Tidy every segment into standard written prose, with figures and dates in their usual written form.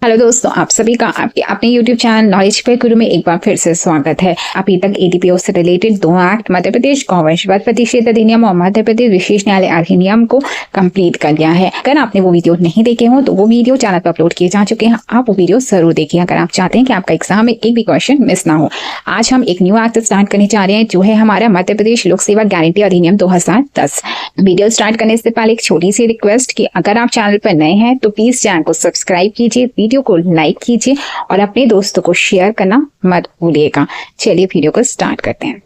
Hello दोस्तों, आप सभी का आपके अपने YouTube चैनल नॉलेज पे गुरु में एक बार फिर से स्वागत है। अभी तक एडीपीओ से रिलेटेड 2 एक्ट मध्य प्रदेश गौवंशवाद प्रतिषेध अधिनियम और मध्य प्रदेश विशेष न्यायालय अधिनियम को कंप्लीट कर लिया है। अगर आपने वो वीडियो नहीं देखे हो तो वो वीडियो चैनल पर अपलोड किए जा चुके हैं, आप वो वीडियो जरूर देखिए अगर आप चाहते हैं कि आपका एग्जाम में एक भी क्वेश्चन मिस ना हो। आज हम एक न्यू एक्ट स्टार्ट करने जा रहे हैं जो है हमारा मध्य प्रदेश लोक सेवा गारंटी अधिनियम 2010। वीडियो स्टार्ट करने से पहले एक छोटी सी रिक्वेस्ट कि अगर आप चैनल पर नए हैं तो प्लीज चैनल को सब्सक्राइब कीजिए, वीडियो को लाइक कीजिए और अपने दोस्तों को शेयर करना मत भूलिएगा। चलिए वीडियो को स्टार्ट करते हैं।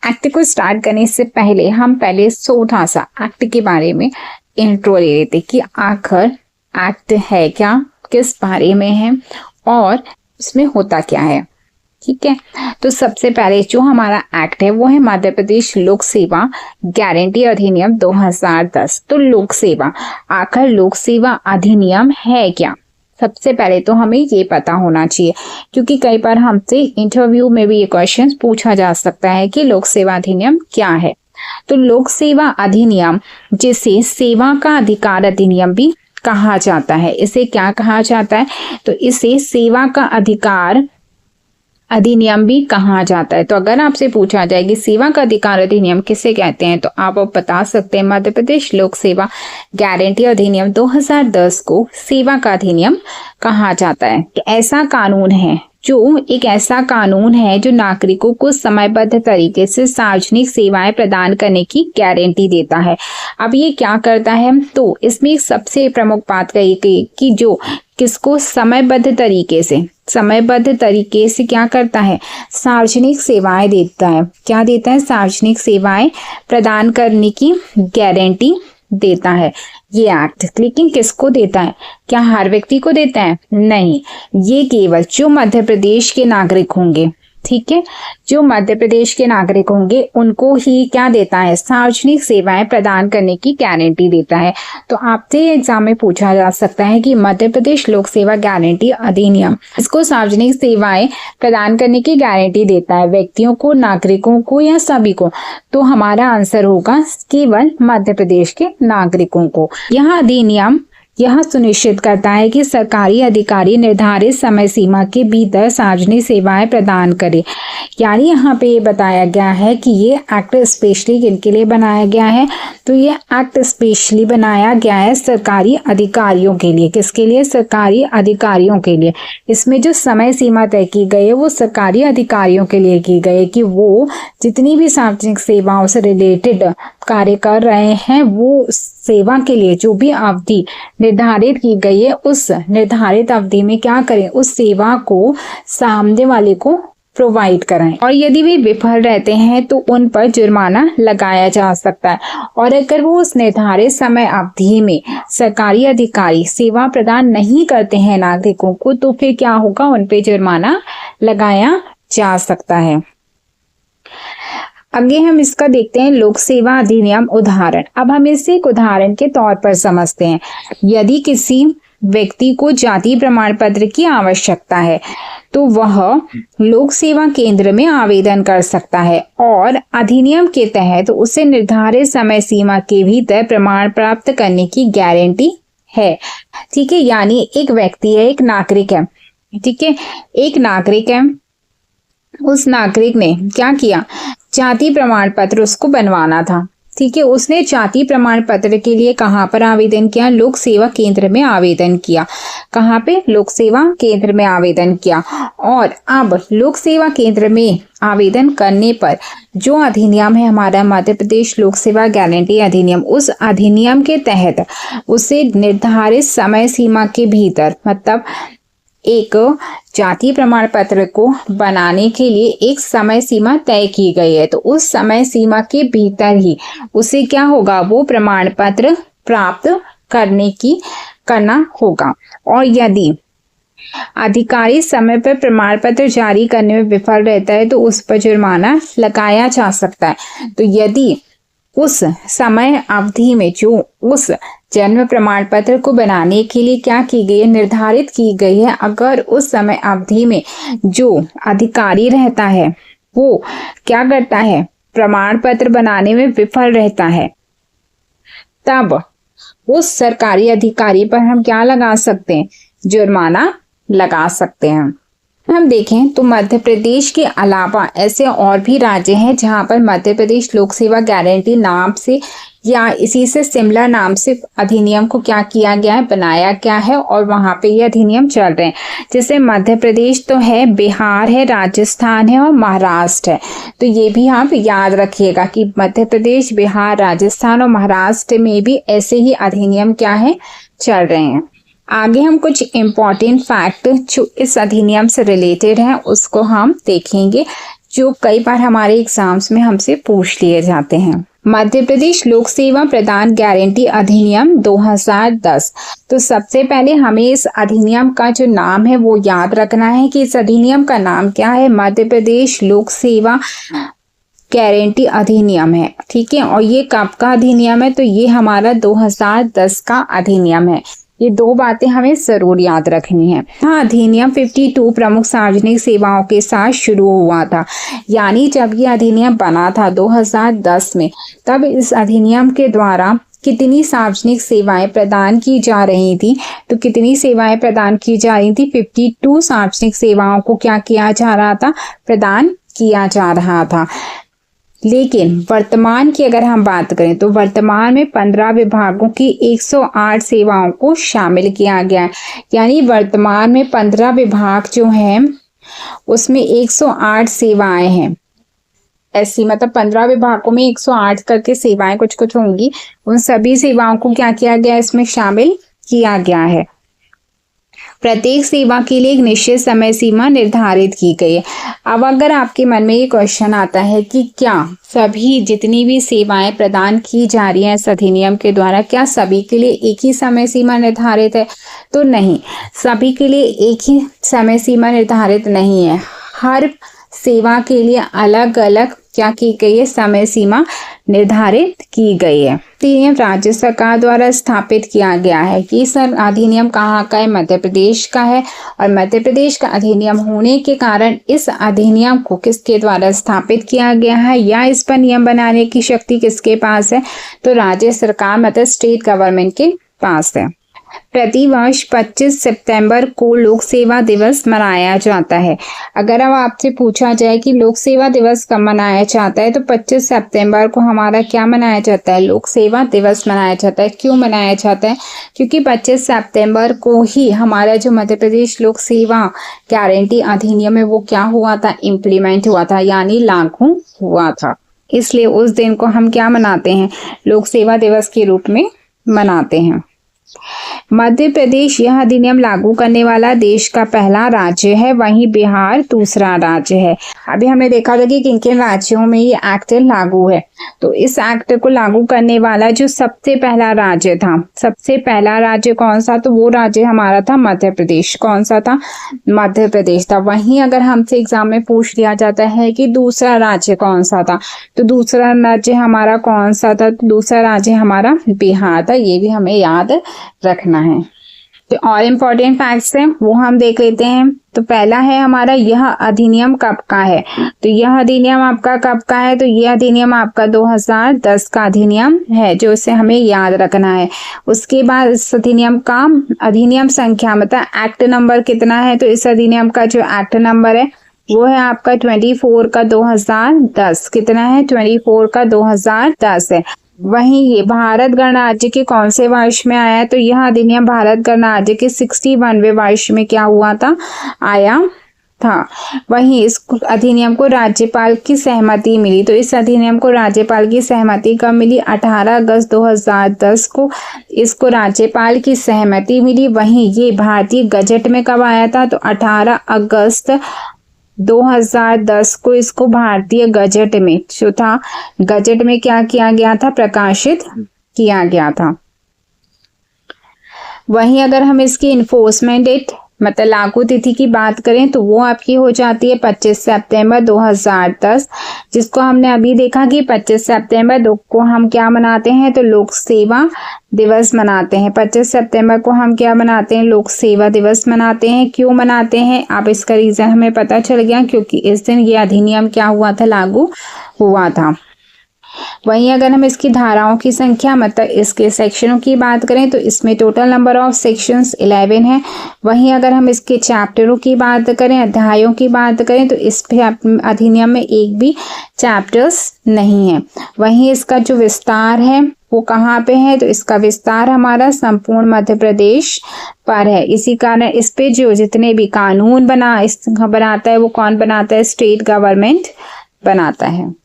एक्ट को स्टार्ट करने से पहले हम पहले छोटा सा एक्ट के बारे में इंट्रो ले लेते कि आखिर एक्ट है क्या, किस बारे में है और उसमें होता क्या है। ठीक है, तो सबसे पहले जो हमारा एक्ट है वो है मध्य प्रदेश लोक सेवा गारंटी अधिनियम 2010। तो लोक सेवा, आखिर लोक सेवा अधिनियम है क्या, सबसे पहले तो हमें ये पता होना चाहिए, क्योंकि कई बार हमसे इंटरव्यू में भी ये क्वेश्चन पूछा जा सकता है कि लोक सेवा अधिनियम क्या है। तो लोक सेवा अधिनियम, जिसे सेवा का अधिकार अधिनियम भी कहा जाता है, इसे क्या कहा जाता है, तो इसे सेवा का अधिकार अधिनियम भी कहा जाता है। तो अगर आपसे पूछा जाए कि सेवा का अधिकार अधिनियम किसे कहते हैं तो आप बता सकते हैं मध्य प्रदेश लोक सेवा गारंटी अधिनियम 2010 को सेवा का अधिनियम कहा जाता है। ऐसा कानून है एक ऐसा कानून है जो नागरिकों को समयबद्ध तरीके से सार्वजनिक सेवाएं प्रदान करने की गारंटी देता है। अब ये क्या करता है, तो इसमें सबसे प्रमुख बात कही गई कि जो किसको समयबद्ध तरीके से क्या करता है, सार्वजनिक सेवाएं देता है। क्या देता है, सार्वजनिक सेवाएं प्रदान करने की गारंटी देता है ये एक्ट। लेकिन किसको देता है, क्या हर व्यक्ति को देता है, नहीं, ये केवल जो मध्य प्रदेश के नागरिक होंगे, ठीक है, जो मध्य प्रदेश के नागरिक होंगे उनको ही क्या देता है, सार्वजनिक सेवाएं प्रदान करने की गारंटी देता है। तो आपसे एग्जाम में पूछा जा सकता है कि मध्य प्रदेश लोक सेवा गारंटी अधिनियम इसको सार्वजनिक सेवाएं प्रदान करने की गारंटी देता है, व्यक्तियों को, नागरिकों को या सभी को। तो हमारा आंसर होगा केवल मध्य प्रदेश के नागरिकों को। यह अधिनियम यह सुनिश्चित करता है कि सरकारी अधिकारी निर्धारित समय सीमा के भीतर सार्वजनिक सेवाएं प्रदान करे। यानी यहाँ पे ये बताया गया है कि ये एक्ट स्पेशली किनके लिए बनाया गया है, तो ये एक्ट स्पेशली बनाया गया है सरकारी अधिकारियों के लिए। किसके लिए, सरकारी अधिकारियों के लिए। इसमें जो समय सीमा तय की गई है वो सरकारी अधिकारियों के लिए की गई है कि वो जितनी भी सार्वजनिक सेवाओं से रिलेटेड कार्य कर रहे हैं वो सेवा के लिए जो भी अवधि निर्धारित की गई है उस निर्धारित अवधि में क्या करें, उस सेवा को सामने वाले को प्रोवाइड कराएं। और यदि वे विफल रहते हैं तो उन पर जुर्माना लगाया जा सकता है। और अगर वो उस निर्धारित समय अवधि में सरकारी अधिकारी सेवा प्रदान नहीं करते हैं नागरिकों को तो फिर क्या होगा, उन पर जुर्माना लगाया जा सकता है। आगे हम इसका देखते हैं लोक सेवा अधिनियम उदाहरण। अब हम इसे एक उदाहरण के तौर पर समझते हैं। यदि किसी व्यक्ति को जाति प्रमाण पत्र की आवश्यकता है तो वह लोक सेवा केंद्र में आवेदन कर सकता है और अधिनियम के तहत उसे निर्धारित समय सीमा के भीतर प्रमाण प्राप्त करने की गारंटी है। ठीक है, यानी एक व्यक्ति है, एक नागरिक है, ठीक है, एक नागरिक है, उस नागरिक ने क्या किया, जाति प्रमाण पत्र उसको बनवाना था। ठीक है, उसने जाति प्रमाण पत्र के लिए कहाँ पर आवेदन किया, लोक सेवा केंद्र में आवेदन किया। कहाँ पे, लोक सेवा केंद्र में आवेदन किया। और अब लोक सेवा केंद्र में आवेदन करने पर जो अधिनियम है हमारा मध्य प्रदेश लोक सेवा गारंटी अधिनियम, उस अधिनियम के तहत उसे निर्धारित समय सीमा के भीतर, मतलब एक जाति प्रमाण पत्र को बनाने के लिए एक समय सीमा तय की गई है, तो उस समय सीमा के भीतर ही उसे क्या होगा, वो प्रमाण पत्र प्राप्त करना होगा। और यदि अधिकारी समय पर प्रमाण पत्र जारी करने में विफल रहता है तो उस पर जुर्माना लगाया जा सकता है। तो यदि उस समय अवधि में जो उस जन्म प्रमाण पत्र को बनाने के लिए क्या की गई है, निर्धारित की गई है, अगर उस समय अवधि में जो अधिकारी रहता है वो क्या करता है, प्रमाण पत्र बनाने में विफल रहता है, तब उस सरकारी अधिकारी पर हम क्या लगा सकते हैं, जुर्माना लगा सकते हैं। हम देखें तो मध्य प्रदेश के अलावा ऐसे और भी राज्य हैं जहां पर मध्य प्रदेश लोक सेवा गारंटी नाम से या इसी से सिमिलर नाम से अधिनियम को क्या किया गया है, बनाया गया है और वहां पे ये अधिनियम चल रहे हैं। जैसे मध्य प्रदेश तो है, बिहार है, राजस्थान है और महाराष्ट्र है। तो ये भी आप याद रखिएगा कि मध्य प्रदेश, बिहार, राजस्थान और महाराष्ट्र में भी ऐसे ही अधिनियम क्या है, चल रहे हैं। आगे हम कुछ इम्पॉर्टेंट फैक्ट जो इस अधिनियम से रिलेटेड हैं उसको हम देखेंगे, जो कई बार हमारे एग्जाम्स में हमसे पूछ लिए जाते हैं। मध्य प्रदेश लोक सेवा प्रदान गारंटी अधिनियम 2010। तो सबसे पहले हमें इस अधिनियम का जो नाम है वो याद रखना है कि इस अधिनियम का नाम क्या है, मध्य प्रदेश लोक सेवा गारंटी अधिनियम है। ठीक है, और ये कब का अधिनियम है, तो ये हमारा 2010 का अधिनियम है। ये दो बातें हमें जरूर याद रखनी है। हाँ, अधिनियम 52 प्रमुख सार्वजनिक सेवाओं के साथ शुरू हुआ था, यानी जब ये अधिनियम बना था 2010 में, तब इस अधिनियम के द्वारा कितनी सार्वजनिक सेवाएं प्रदान की जा रही थी, तो कितनी सेवाएं प्रदान की जा रही थी, 52 सार्वजनिक सेवाओं को क्या किया जा रहा था, प्रदान किया जा रहा था। लेकिन वर्तमान की अगर हम बात करें तो वर्तमान में 15 विभागों की 108 सेवाओं को शामिल किया गया है। यानी वर्तमान में 15 विभाग जो हैं उसमें 108 सेवाएं हैं। ऐसी मतलब 15 विभागों में 108 करके सेवाएं कुछ कुछ होंगी, उन सभी सेवाओं को क्या किया गया, इसमें शामिल किया गया है। प्रत्येक सेवा के लिए एक निश्चित समय सीमा निर्धारित की गई है। अब अगर आपके मन में ये क्वेश्चन आता है कि क्या सभी जितनी भी सेवाएं प्रदान की जा रही हैं इस अधिनियम के द्वारा, क्या सभी के लिए एक ही समय सीमा निर्धारित है, तो नहीं, सभी के लिए एक ही समय सीमा निर्धारित नहीं है। हर सेवा के लिए अलग अलग क्या की गई है, समय सीमा निर्धारित की गई है। अधिनियम राज्य सरकार द्वारा स्थापित किया गया है कि सर अधिनियम कहाँ का है, मध्य प्रदेश का है, और मध्य प्रदेश का अधिनियम होने के कारण इस अधिनियम को किसके द्वारा स्थापित किया गया है या इस पर नियम बनाने की शक्ति किसके पास है, तो राज्य सरकार मतलब स्टेट गवर्नमेंट के पास है। प्रतिवर्ष 25 सितंबर को लोक सेवा दिवस मनाया जाता है। अगर अब आपसे पूछा जाए कि लोक सेवा दिवस कब मनाया जाता है, तो 25 सितंबर को हमारा क्या मनाया जाता है, लोक सेवा दिवस मनाया जाता है। क्यों मनाया जाता है, क्योंकि 25 सितंबर को ही हमारा जो मध्य प्रदेश लोक सेवा गारंटी अधिनियम है वो क्या हुआ था, इम्प्लीमेंट हुआ था, यानी लागू हुआ था। इसलिए उस दिन को हम क्या मनाते हैं, लोक सेवा दिवस के रूप में मनाते हैं। मध्य प्रदेश यह अधिनियम लागू करने वाला देश का पहला राज्य है, वहीं बिहार दूसरा राज्य है। अभी हमने देखा था कि किन किन राज्यों में ये एक्ट लागू है। तो इस एक्ट को लागू करने वाला जो सबसे पहला राज्य था, सबसे पहला राज्य कौन सा, तो वो राज्य हमारा था मध्य प्रदेश। कौन सा था, मध्य प्रदेश था। वहीं अगर हमसे एग्जाम में पूछ लिया जाता है कि दूसरा राज्य कौन सा था, तो दूसरा राज्य हमारा कौन सा था, तो दूसरा राज्य हमारा बिहार था। ये भी हमें याद रखना है। तो और इम्पोर्टेंट फैक्ट्स हैं वो हम देख लेते हैं। तो पहला है हमारा, यह अधिनियम कब का है, तो यह अधिनियम आपका कब का है, तो यह अधिनियम आपका 2010 का अधिनियम है, जो इसे हमें याद रखना है। उसके बाद इस अधिनियम का अधिनियम संख्या मतलब एक्ट नंबर कितना है, तो इस अधिनियम का जो एक्ट नंबर है वो है आपका 24 का 2010। कितना है, 24 का 2010 है। वहीं ये भारत गणराज्य के कौन से वर्ष में आया है, तो यह अधिनियम भारत गणराज्य के 61वें वर्ष में क्या हुआ था, आया था। वहीं इस अधिनियम को राज्यपाल की सहमति मिली, तो इस अधिनियम को राज्यपाल की सहमति कब मिली, 18 अगस्त 2010 को इसको राज्यपाल की सहमति मिली। वहीं ये भारतीय गजट में कब आया था, तो 18 अगस्त 2010 को इसको भारतीय गजट में जो था, गजट में क्या किया गया था, प्रकाशित किया गया था। वहीं अगर हम इसकी इन्फोर्समेंट डेट मतलब लागू तिथि की बात करें तो वो आपकी हो जाती है 25 सितंबर 2010, जिसको हमने अभी देखा कि 25 सितंबर को हम क्या मनाते हैं, तो लोक सेवा दिवस मनाते हैं। 25 सितंबर को हम क्या मनाते हैं, लोक सेवा दिवस मनाते हैं। क्यों मनाते हैं, अब इसका रीजन हमें पता चल गया, क्योंकि इस दिन ये अधिनियम क्या हुआ था, लागू हुआ था। वहीं अगर हम इसकी धाराओं की संख्या मतलब इसके सेक्शनों की बात करें तो इसमें टोटल नंबर ऑफ सेक्शंस 11 है। वहीं अगर हम इसके चैप्टरों की बात करें, अध्यायों की बात करें, तो इस अधिनियम में एक भी चैप्टर्स नहीं है। वहीं इसका जो विस्तार है वो कहाँ पे है, तो इसका विस्तार हमारा संपूर्ण मध्य प्रदेश पर है। इसी कारण इस पे जो जितने भी कानून बनाता है वो कौन बनाता है, स्टेट गवर्नमेंट बनाता है।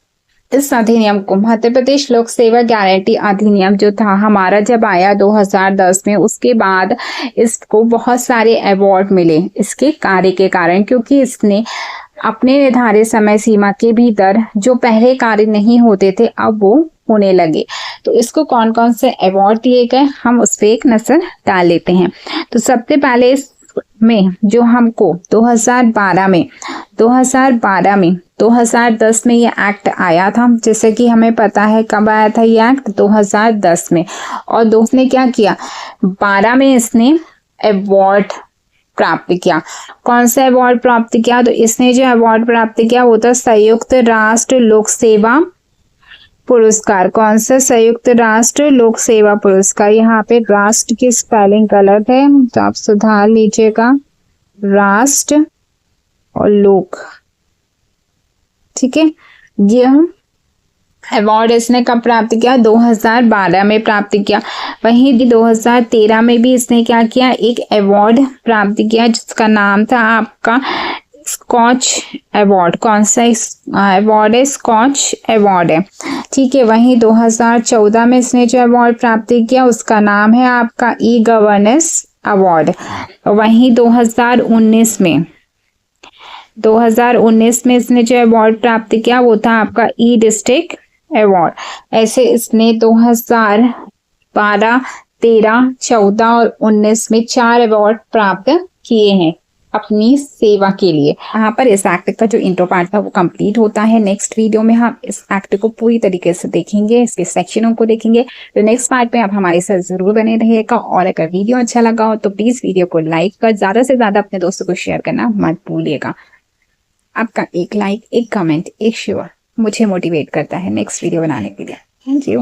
इस अधिनियम को मध्य प्रदेश लोक सेवा गारंटी अधिनियम जो था हमारा जब आया 2010 में, उसके बाद इसको बहुत सारे अवार्ड मिले इसके कार्य के कारण, क्योंकि इसने अपने निर्धारित समय सीमा के भीतर जो पहले कार्य नहीं होते थे अब वो होने लगे। तो इसको कौन कौन से अवार्ड दिए गए हम उस पर एक नजर डाल लेते हैं। तो सबसे पहले में जो हमको 2010 में ये एक्ट आया था, जैसे कि हमें पता है कब आया था ये एक्ट, 2010 में। और दोस्त ने क्या किया, 12 में इसने अवार्ड प्राप्त किया। कौन सा अवार्ड प्राप्त किया, तो इसने जो अवार्ड प्राप्त किया वो था संयुक्त राष्ट्र लोक सेवा पुरस्कार। कौन सा, संयुक्त राष्ट्र लोक सेवा पुरस्कार। यहाँ पे राष्ट्र की स्पेलिंग गलत है तो आप सुधार लीजिएगा, राष्ट्र और लोक, ठीक है। यह अवार्ड इसने कब प्राप्त किया, 2012 में प्राप्त किया। वहीं 2013 में भी इसने क्या किया, एक अवार्ड प्राप्त किया जिसका नाम था आपका स्कॉच अवार्ड। कौन सा अवार्ड है, स्कॉच अवार्ड है, ठीक है। वहीं 2014 में इसने जो अवार्ड प्राप्त किया उसका नाम है आपका ई गवर्नेंस अवार्ड। वहीं 2019 में इसने जो अवार्ड प्राप्त किया वो था आपका ई डिस्ट्रिक्ट अवार्ड। ऐसे इसने 2012, 13, 14 और 19 में 4 अवार्ड प्राप्त किए हैं अपनी सेवा के लिए। यहाँ पर इस एक्ट का जो इंट्रो पार्ट था वो कंप्लीट होता है। नेक्स्ट वीडियो में हम इस एक्ट को पूरी तरीके से देखेंगे, इसके सेक्शनों को देखेंगे। तो नेक्स्ट पार्ट में आप हमारे साथ जरूर बने रहिएगा। और अगर वीडियो अच्छा लगा हो तो प्लीज वीडियो को लाइक कर ज्यादा से ज्यादा अपने दोस्तों को शेयर करना मत भूलिएगा। आपका एक लाइक, एक कमेंट, एक शेयर मुझे मोटिवेट करता है नेक्स्ट वीडियो बनाने के लिए। Thank you.